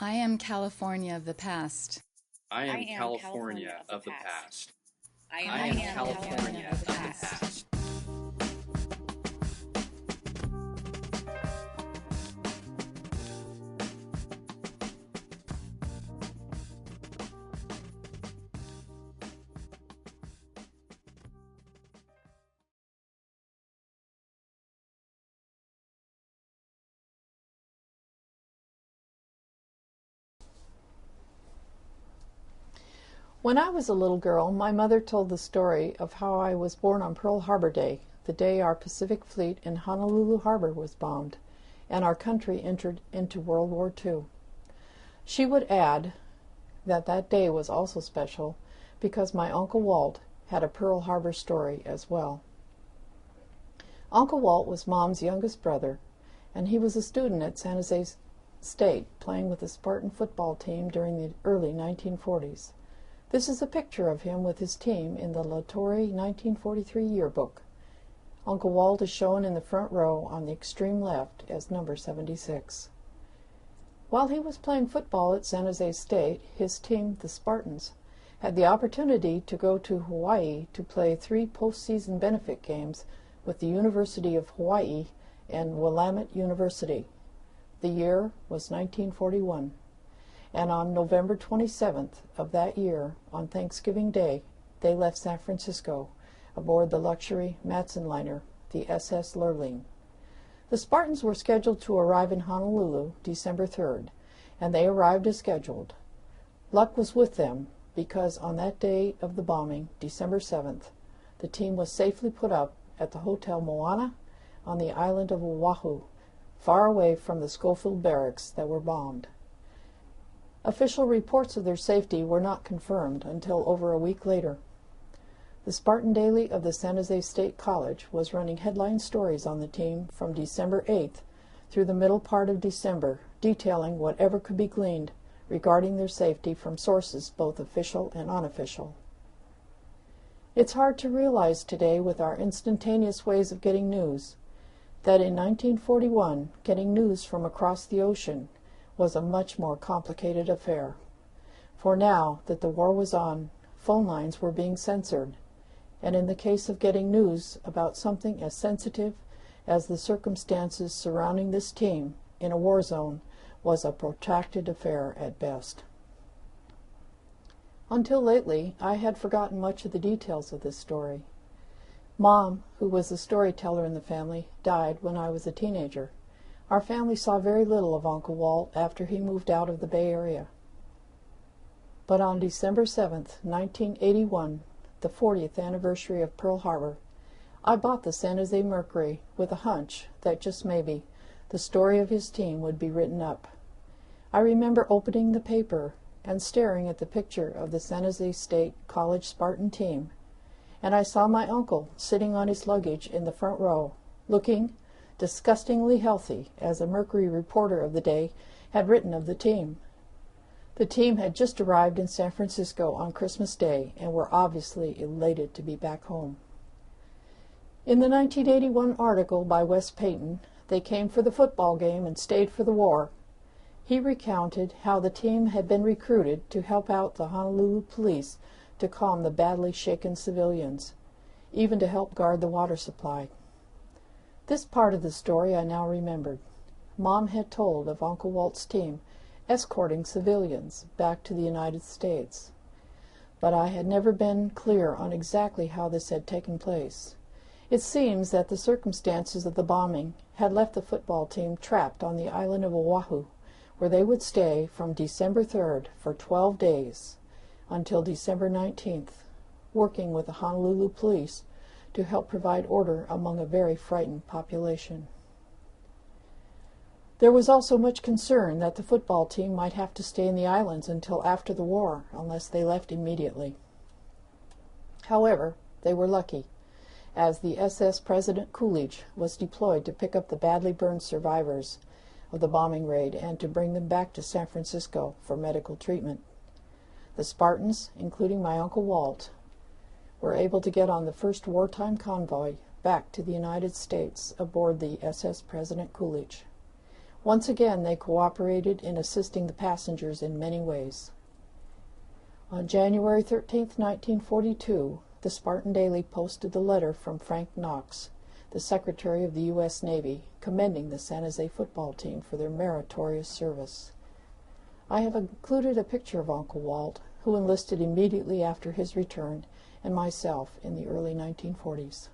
I am California of the past. I I am am California California of the of the past. past. I I am am California California of the of the past. past. When I was a little girl, my mother told the story of how I was born on Pearl Harbor Day, the day our Pacific Fleet in Honolulu Harbor was bombed, and our country entered into World War II. She would add that that day was also special because my Uncle Walt had a Pearl Harbor story as well. Uncle Walt was Mom's youngest brother, and he was a student at San Jose State playing with the Spartan football team during the early 1940s. This is a picture of him with his team in the La Torre 1943 yearbook. Uncle Walt is shown in the front row on the extreme left as number 76. While he was playing football at San Jose State, his team, the Spartans, had the opportunity to go to Hawaii to play 3 postseason benefit games with the University of Hawaii and Willamette University. The year was 1941. And on November 27th of that year, on Thanksgiving Day, they left San Francisco aboard the luxury Matson liner, the SS Lurline. The Spartans were scheduled to arrive in Honolulu December 3rd, and they arrived as scheduled. Luck was with them because on that day of the bombing, December 7th, the team was safely put up at the Hotel Moana on the island of Oahu, far away from the Schofield barracks that were bombed. Official reports of their safety were not confirmed until over a week later. The Spartan Daily of the San Jose State College was running headline stories on the team from December 8th through the middle part of December, detailing whatever could be gleaned regarding their safety from sources both official and unofficial. It's hard to realize today, with our instantaneous ways of getting news, that in 1941, getting news from across the ocean was a much more complicated affair. For now that the war was on, phone lines were being censored, and in the case of getting news about something as sensitive as the circumstances surrounding this team in a war zone was a protracted affair at best. Until lately, I had forgotten much of the details of this story. Mom, who was the storyteller in the family, died when I was a teenager. Our family saw very little of Uncle Walt after he moved out of the Bay Area. But on December 7th, 1981, the 40th anniversary of Pearl Harbor, I bought the San Jose Mercury with a hunch that just maybe the story of his team would be written up. I remember opening the paper and staring at the picture of the San Jose State College Spartan team, and I saw my uncle sitting on his luggage in the front row, looking disgustingly healthy, as a Mercury reporter of the day had written of the team. The team had just arrived in San Francisco on Christmas Day and were obviously elated to be back home. In the 1981 article by Wes Payton, "They came for the football game and stayed for the war," he recounted how the team had been recruited to help out the Honolulu police to calm the badly shaken civilians, even to help guard the water supply. This part of the story I now remembered. Mom had told of Uncle Walt's team escorting civilians back to the United States, but I had never been clear on exactly how this had taken place. It seems that the circumstances of the bombing had left the football team trapped on the island of Oahu, where they would stay from December 3rd for 12 days until December 19th, working with the Honolulu police to help provide order among a very frightened population. There was also much concern that the football team might have to stay in the islands until after the war, unless they left immediately. However, they were lucky, as the SS President Coolidge was deployed to pick up the badly burned survivors of the bombing raid and to bring them back to San Francisco for medical treatment. The Spartans, including my Uncle Walt, were able to get on the first wartime convoy back to the United States aboard the SS President Coolidge. Once again, they cooperated in assisting the passengers in many ways. On January 13, 1942, the Spartan Daily posted the letter from Frank Knox, the Secretary of the U.S. Navy, commending the San Jose football team for their meritorious service. I have included a picture of Uncle Walt, who enlisted immediately after his return, and myself in the early 1940s.